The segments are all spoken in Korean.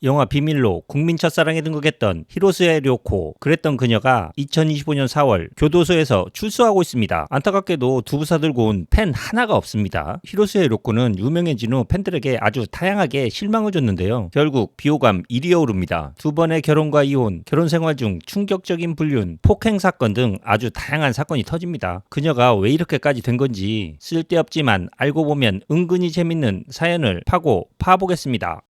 영화 비밀로 국민 첫사랑에 등극했던 히로스에 료코. 그랬던 그녀가 2025년 4월 교도소에서 출소하고 있습니다. 안타깝게도 두부사 들고 온 팬 하나가 없습니다. 히로스에 료코는 유명해진 후 팬들에게 아주 다양하게 실망을 줬는데요. 결국 비호감 1위에 오릅니다. 두 번의 결혼과 이혼, 결혼 생활 중 충격적인 불륜, 폭행 사건 등 아주 다양한 사건이 터집니다. 그녀가 왜 이렇게까지 된 건지 쓸데없지만 알고 보면 은근히 재밌는 사연을 파보겠습니다.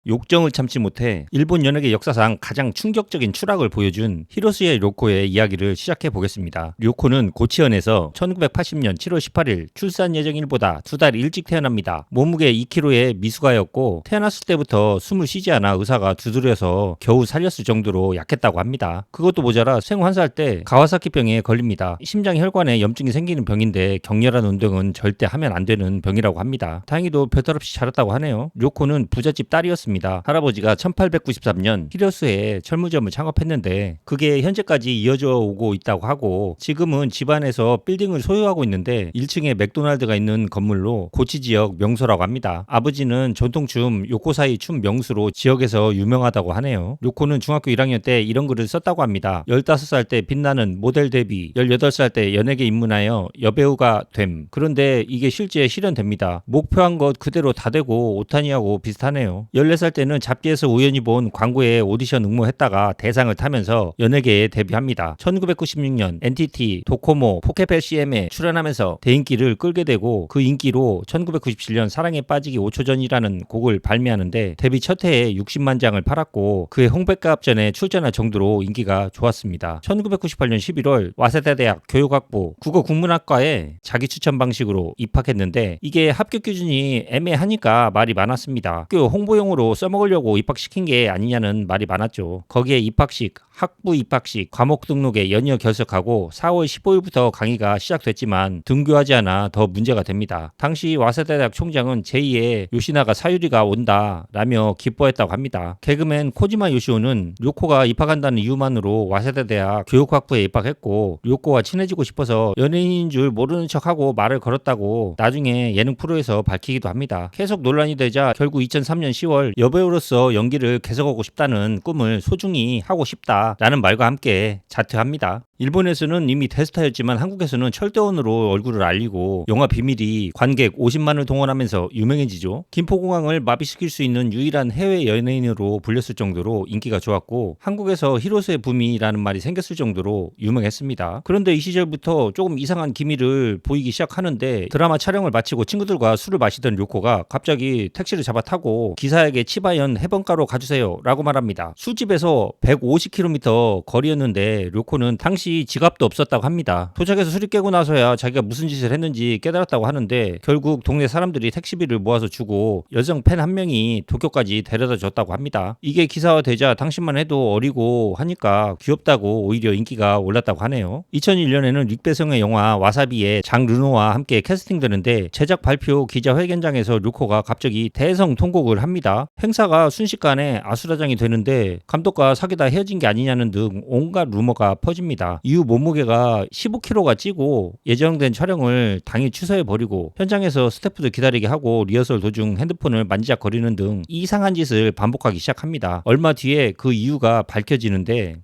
욕정을 참지 못해 일본 연예계 역사상 가장 충격적인 추락을 보여준 히로스에 료코의 이야기를 시작해 보겠습니다. 료코는 고치현에서 1980년 7월 18일 출산 예정일보다 2달 일찍 태어납니다. 몸무게 2kg의 미숙아였고 태어났을 때부터 숨을 쉬지 않아 의사가 두드려서 겨우 살렸을 정도로 약했다고 합니다. 그것도 모자라 생후 1살 때 가와사키병에 걸립니다. 심장 혈관에 염증이 생기는 병인데 격렬한 운동은 절대 하면 안 되는 병이라고 합니다. 다행히도 별탈 없이 자랐다고 하네요. 료코는 부잣집 딸이었습니다. 할아버지가 1893년 히로스에 철무점을 창업했는데 그게 현재까지 이어져 오고 있다고 하고 지금은 집안에서 빌딩을 소유하고 있는데 1층에 맥도날드가 있는 건물로 고치 지역 명소라고 합니다. 아버지는 전통춤 요코사이 춤 명수로 지역에서 유명하다고 하네요. 요코는 중학교 1학년 때 이런 글을 썼다고 합니다. 15살 때 빛나는 모델 데뷔, 18살 때 연예계 입문하여 여배우가 됨. 그런데 이게 실제 실현됩니다. 목표한 것 그대로 다 되고 오타니하고 비슷하네요. 14살 때는 잡지에서 우연히 본 광고에 오디션 응모했다가 대상을 타면서 연예계에 데뷔합니다. 1996년 NTT, 도코모, 포켓펠 CM에 출연하면서 대인기를 끌게 되고 그 인기로 1997년 사랑에 빠지기 5초 전이라는 곡을 발매하는데 데뷔 첫 해에 60만 장을 팔았고 그의 홍백갑 전에 출전할 정도로 인기가 좋았습니다. 1998년 11월 와세다 대학 교육학부 국어국문학과에 자기 추천 방식으로 입학했는데 이게 합격 기준이 애매하니까 말이 많았습니다. 학교 홍보용으로 써먹으려고 입학시킨 게 아니냐는 말이 많았죠. 거기에 입학식, 학부 입학식, 과목 등록에 연이어 결석하고 4월 15일부터 강의가 시작됐지만 등교하지 않아 더 문제가 됩니다. 당시 와세다 대학 총장은 제2의 요시나가 사유리가 온다 라며 기뻐했다고 합니다. 개그맨 코지마 요시오는 료코가 입학한다는 이유만으로 와세다 대학 교육학부에 입학했고 료코와 친해지고 싶어서 연예인인 줄 모르는 척하고 말을 걸었다고 나중에 예능 프로에서 밝히기도 합니다. 계속 논란이 되자 결국 2003년 10월 여배우로서 연기를 계속하고 싶다는 꿈을 소중히 하고 싶다라는 말과 함께 자퇴합니다. 일본에서는 이미 대스타였지만 한국에서는 철대원으로 얼굴을 알리고 영화 비밀이 관객 50만을 동원하면서 유명해지죠. 김포공항을 마비시킬 수 있는 유일한 해외 연예인으로 불렸을 정도로 인기가 좋았고 한국에서 히로스의 붐이라는 말이 생겼을 정도로 유명했습니다. 그런데 이 시절부터 조금 이상한 기미를 보이기 시작하는데 드라마 촬영을 마치고 친구들과 술을 마시던 료코가 갑자기 택시를 잡아 타고 기사에게 치바현 해변가로 가주세요 라고 말합니다. 술집에서 150km 거리였는데 료코는 당시 지갑도 없었다고 합니다. 도착해서 술이 깨고 나서야 자기가 무슨 짓을 했는지 깨달았다고 하는데 결국 동네 사람들이 택시비를 모아서 주고 여성 팬 한 명이 도쿄까지 데려다 줬다고 합니다. 이게 기사화되자 당시만 해도 어리고 하니까 귀엽다고 오히려 인기가 올랐다고 하네요. 2001년에는 릭배성의 영화 와사비에 장 르노와 함께 캐스팅되는데 제작 발표 기자회견장에서 료코가 갑자기 대성 통곡을 합니다. 행사가 순식간에 아수라장이 되는데 감독과 사귀다 헤어진 게 아니냐는 등 온갖 루머가 퍼집니다. 이후 몸무게가 15kg가 찌고 예정된 촬영을 당일 취소해버리고 현장에서 스태프들 기다리게 하고 리허설 도중 핸드폰을 만지작거리는 등 이상한 짓을 반복하기 시작합니다. 얼마 뒤에 그 이유가 밝혀지는데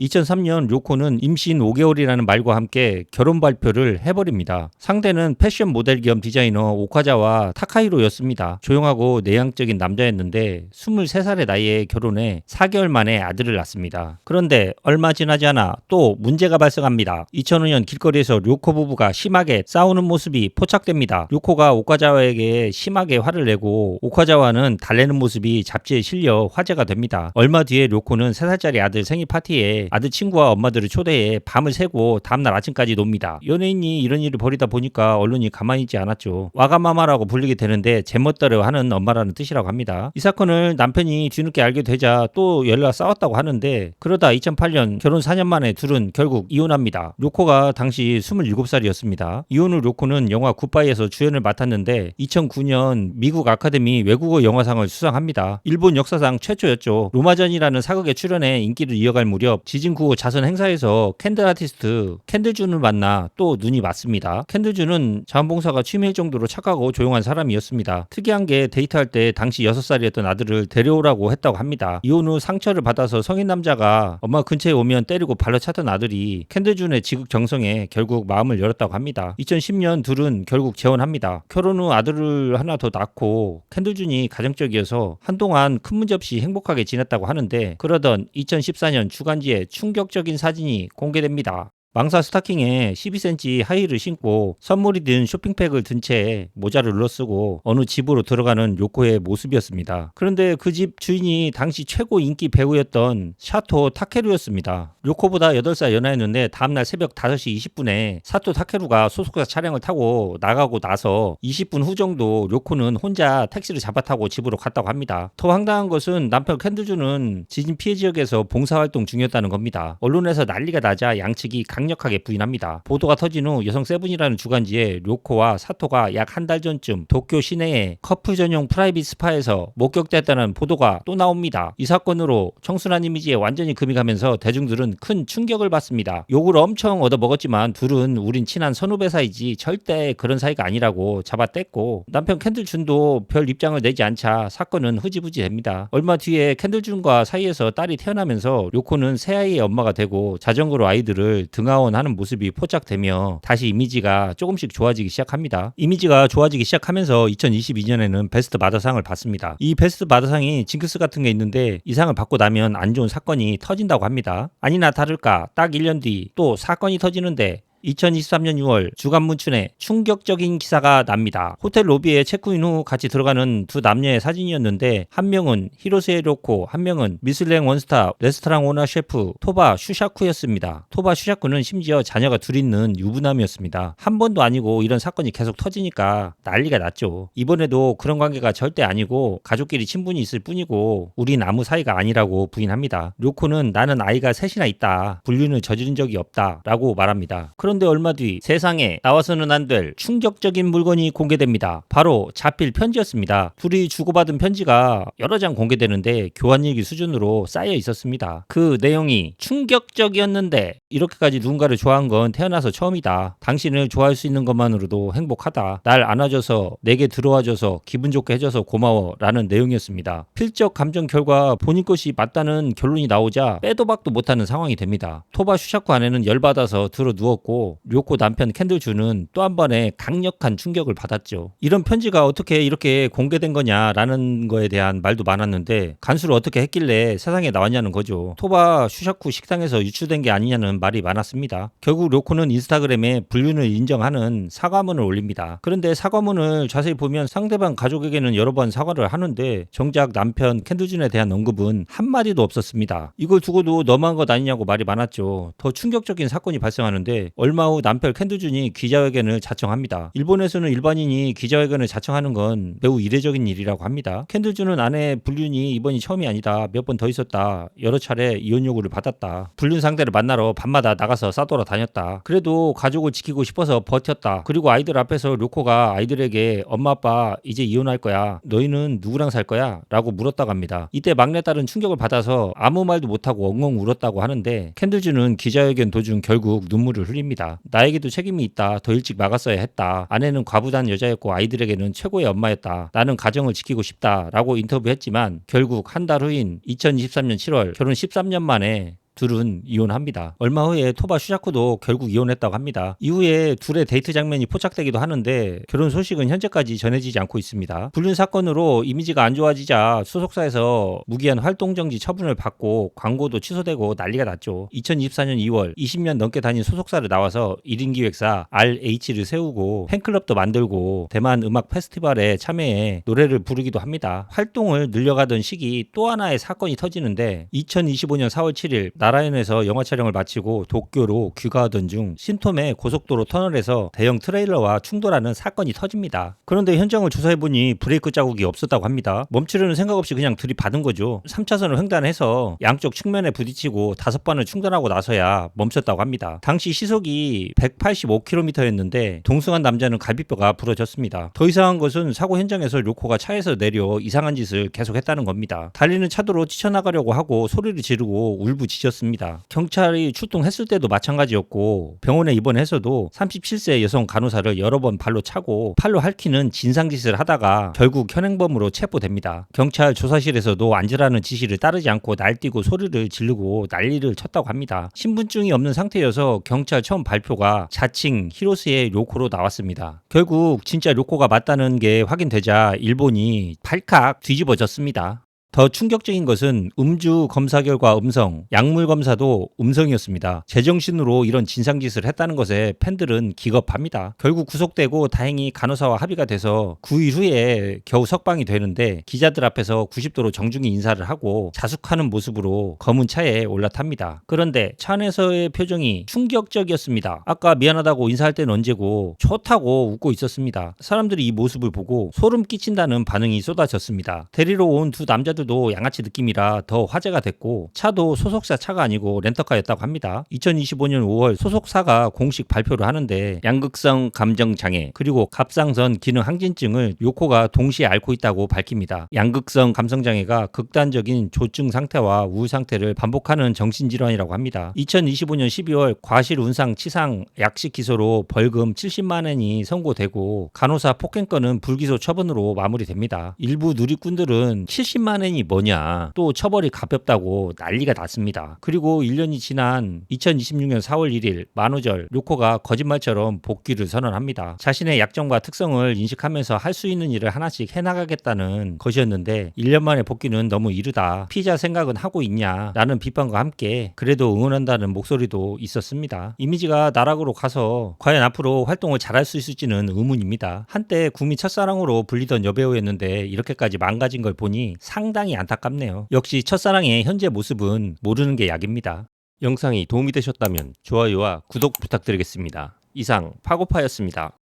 2003년 료코는 임신 5개월이라는 말과 함께 결혼 발표를 해버립니다. 상대는 패션 모델 겸 디자이너 오카자와 타카히로였습니다. 조용하고 내향적인 남자였는데 23살의 나이에 결혼해 4개월 만에 아들을 낳습니다. 그런데 얼마 지나지 않아 또 문제가 발생합니다. 2005년 길거리에서 료코 부부가 심하게 싸우는 모습이 포착됩니다. 료코가 오카자와에게 심하게 화를 내고 오카자와는 달래는 모습이 잡지에 실려 화제가 됩니다. 얼마 뒤에 료코는 3살짜리 아들 생일 파티에 아들 친구와 엄마들을 초대해 밤을 새고 다음날 아침까지 놉니다. 연예인이 이런 일을 벌이다 보니까 언론이 가만히 있지 않았죠. 와가마마라고 불리게 되는데 제멋대로 하는 엄마라는 뜻이라고 합니다. 이 사건을 남편이 뒤늦게 알게 되자 또 연락 싸웠다고 하는데 그러다 2008년 결혼 4년 만에 둘은 결국 이혼합니다. 료코가 당시 27살이었습니다. 이혼 후 료코는 영화 굿바이에서 주연을 맡았는데 2009년 미국 아카데미 외국어 영화상을 수상합니다. 일본 역사상 최초였죠. 로마전이라는 사극에 출연해 인기를 이어갈 무렵 지진 구호 자선 행사에서 캔들 아티스트 캔들준을 만나 또 눈이 맞습니다. 캔들준은 자원봉사가 취미일 정도로 착하고 조용한 사람이었습니다. 특이한 게 데이트할 때 당시 6살이었던 아들을 데려오라고 했다고 합니다. 이혼 후 상처를 받아서 성인 남자가 엄마 근처에 오면 때리고 발로 찼던 아들이 캔들준의 지극정성에 결국 마음을 열었다고 합니다. 2010년 둘은 결국 재혼합니다. 결혼 후 아들을 하나 더 낳고 캔들준이 가정적이어서 한동안 큰 문제 없이 행복하게 지냈다고 하는데, 그러던 2014년 주간지에 충격적인 사진이 공개됩니다. 망사 스타킹에 12cm 하이힐을 신고 선물이 든 쇼핑백을 든 채 모자를 눌러쓰고 어느 집으로 들어가는 료코의 모습이었습니다. 그런데 그 집 주인이 당시 최고 인기 배우였던 샤토 타케루였습니다. 료코보다 8살 연하였는데 다음날 새벽 5시 20분에 사토 타케루가 소속사 차량을 타고 나가고 나서 20분 후 정도 료코는 혼자 택시를 잡아 타고 집으로 갔다고 합니다. 더 황당한 것은 남편 캔들준은 지진 피해 지역에서 봉사활동 중이었다는 겁니다. 언론에서 난리가 나자 양측이 강력하게 부인합니다. 보도가 터진 후 여성 세븐이라는 주간지에 료코와 사토가 약 한 달 전쯤 도쿄 시내의 커플 전용 프라이빗 스파에서 목격됐다는 보도가 또 나옵니다. 이 사건으로 청순한 이미지에 완전히 금이 가면서 대중들은 큰 충격을 받습니다. 욕을 엄청 얻어먹었지만 둘은 우린 친한 선후배 사이지 절대 그런 사이가 아니라고 잡아뗐고, 남편 캔들준도 별 입장을 내지 않자 사건은 흐지부지 됩니다. 얼마 뒤에 캔들준과 사이에서 딸이 태어나면서 료코는 새아이의 엄마가 되고 자전거로 아이들을 등하원하는 모습이 포착되며 다시 이미지가 조금씩 좋아지기 시작합니다. 이미지가 좋아지기 시작하면서 2022년에는 베스트 마더상을 받습니다. 이 베스트 마더상이 징크스 같은 게 있는데 이 상을 받고 나면 안 좋은 사건이 터진다고 합니다. 아니나 다를까 딱 1년 뒤 또 사건이 터지는데 2023년 6월 주간 문춘에 충격적인 기사가 납니다. 호텔 로비에 체크인 후 같이 들어가는 두 남녀의 사진이었는데, 한 명은 히로세 료코, 한 명은 미슐랭 원스타 레스토랑 오너 셰프 토바 슈샤쿠였습니다. 토바 슈샤쿠는 심지어 자녀가 둘 있는 유부남이었습니다. 한 번도 아니고 이런 사건이 계속 터지니까 난리가 났죠. 이번에도 그런 관계가 절대 아니고 가족끼리 친분이 있을 뿐이고 우린 아무 사이가 아니라고 부인합니다. 료코는 나는 아이가 셋이나 있다, 불륜을 저지른 적이 없다 라고 말합니다. 그런데 얼마 뒤 세상에 나와서는 안 될 충격적인 물건이 공개됩니다. 바로 자필 편지였습니다. 둘이 주고받은 편지가 여러 장 공개되는데 교환일기 수준으로 쌓여 있었습니다. 그 내용이 충격적이었는데, 이렇게까지 누군가를 좋아한 건 태어나서 처음이다. 당신을 좋아할 수 있는 것만으로도 행복하다. 날 안아줘서 내게 들어와줘서 기분 좋게 해줘서 고마워 라는 내용이었습니다. 필적 감정 결과 본인 것이 맞다는 결론이 나오자 빼도 박도 못하는 상황이 됩니다. 토바 슈샤쿠 아내는 열받아서 들어 누웠고 료코 남편 캔들준은 또 한 번의 강력한 충격을 받았죠. 이런 편지가 어떻게 이렇게 공개된 거냐라는 거에 대한 말도 많았는데 간수를 어떻게 했길래 세상에 나왔냐는 거죠. 토바 슈샤쿠 식당에서 유출된 게 아니냐는 말이 많았습니다. 결국 료코는 인스타그램에 불륜을 인정하는 사과문을 올립니다. 그런데 사과문을 자세히 보면 상대방 가족에게는 여러 번 사과를 하는데 정작 남편 캔들준에 대한 언급은 한마디도 없었습니다. 이걸 두고도 너무한 것 아니냐고 말이 많았죠. 더 충격적인 사건이 발생하는데 얼마 후 남편 캔들준이 기자회견을 자청합니다. 일본에서는 일반인이 기자회견을 자청하는 건 매우 이례적인 일이라고 합니다. 캔들준은 아내 불륜이 이번이 처음이 아니다, 몇 번 더 있었다, 여러 차례 이혼 요구를 받았다, 불륜 상대를 만나러 밤마다 나가서 싸돌아 다녔다, 그래도 가족을 지키고 싶어서 버텼다, 그리고 아이들 앞에서 료코가 아이들에게 엄마 아빠 이제 이혼할 거야, 너희는 누구랑 살 거야? 라고 물었다고 합니다. 이때 막내딸은 충격을 받아서 아무 말도 못하고 엉엉 울었다고 하는데, 캔들준은 기자회견 도중 결국 눈물을 흘립니다. 나에게도 책임이 있다, 더 일찍 막았어야 했다, 아내는 과부단 여자였고 아이들에게는 최고의 엄마였다, 나는 가정을 지키고 싶다 라고 인터뷰했지만 결국 한 달 후인 2023년 7월 결혼 13년 만에 둘은 이혼합니다. 얼마 후에 토바 슈샤쿠도 결국 이혼했다고 합니다. 이후에 둘의 데이트 장면이 포착되기도 하는데 결혼 소식은 현재까지 전해지지 않고 있습니다. 불륜 사건으로 이미지가 안 좋아지자 소속사에서 무기한 활동 정지 처분을 받고 광고도 취소되고 난리가 났죠. 2024년 2월 20년 넘게 다닌 소속사를 나와서 1인 기획사 RH를 세우고 팬클럽도 만들고 대만 음악 페스티벌에 참여해 노래를 부르기도 합니다. 활동을 늘려가던 시기 또 하나의 사건이 터지는데 2025년 4월 7일 나라현에서 영화 촬영을 마치고 도쿄로 귀가하던 중 신토메 고속도로 터널에서 대형 트레일러와 충돌하는 사건이 터집니다. 그런데 현장을 조사해보니 브레이크 자국이 없었다고 합니다. 멈추려는 생각 없이 그냥 들이받은 거죠. 3차선을 횡단해서 양쪽 측면에 부딪히고 5번을 충돌하고 나서야 멈췄다고 합니다. 당시 시속이 185km였는데 동승한 남자는 갈비뼈가 부러졌습니다. 더 이상한 것은 사고 현장에서 료코가 차에서 내려 이상한 짓을 계속했다는 겁니다. 달리는 차도로 뛰쳐나가려고 하고 소리를 지르고 울부짖었습니다. 있었습니다. 경찰이 출동했을 때도 마찬가지였고 병원에 입원해서도 37세 여성 간호사를 여러 번 발로 차고 팔로 핥히는 진상짓을 하다가 결국 현행범으로 체포됩니다. 경찰 조사실에서도 앉으라는 지시를 따르지 않고 날뛰고 소리를 지르고 난리를 쳤다고 합니다. 신분증이 없는 상태여서 경찰 처음 발표가 자칭 히로스의 료코로 나왔습니다. 결국 진짜 료코가 맞다는 게 확인되자 일본이 발칵 뒤집어졌습니다. 더 충격적인 것은 음주 검사 결과 음성, 약물 검사도 음성이었습니다. 제정신으로 이런 진상짓을 했다는 것에 팬들은 기겁합니다. 결국 구속되고 다행히 간호사와 합의가 돼서 9일 후에 겨우 석방이 되는데 기자들 앞에서 90도로 정중히 인사를 하고 자숙하는 모습으로 검은 차에 올라탑니다. 그런데 차 안에서의 표정이 충격적이었습니다. 아까 미안하다고 인사할 때는 언제고 좋다고 웃고 있었습니다. 사람들이 이 모습을 보고 소름 끼친다는 반응이 쏟아졌습니다. 데리러 온 두 남자들 도 양아치 느낌이라 더 화제가 됐고 차도 소속사 차가 아니고 렌터카였다고 합니다. 2025년 5월 소속사가 공식 발표를 하는데 양극성 감정장애 그리고 갑상선 기능 항진증을 요코가 동시에 앓고 있다고 밝힙니다. 양극성 감성장애가 극단적인 조증 상태와 우울 상태를 반복하는 정신질환이라고 합니다. 2025년 12월 과실운상치상 약식 기소로 벌금 70만 원이 선고되고 간호사 폭행 건은 불기소 처분으로 마무리됩니다. 일부 누리꾼들은 70만 원이 뭐냐 또 처벌이 가볍다고 난리가 났습니다. 그리고 1년이 지난 2026년 4월 1일 만우절 료코가 거짓말처럼 복귀를 선언합니다. 자신의 약점과 특성을 인식하면서 할 수 있는 일을 하나씩 해나가겠다는 것이었는데 1년 만에 복귀는 너무 이르다. 피자 생각은 하고 있냐 라는 비판과 함께 그래도 응원한다는 목소리도 있었습니다. 이미지가 나락으로 가서 과연 앞으로 활동을 잘할 수 있을지는 의문입니다. 한때 국민 첫사랑으로 불리던 여배우였는데 이렇게까지 망가진 걸 보니 상당히 안타깝네요. 역시 첫사랑의 현재 모습은 모르는 게 약입니다. 영상이 도움이 되셨다면 좋아요와 구독 부탁드리겠습니다. 이상 파고파였습니다.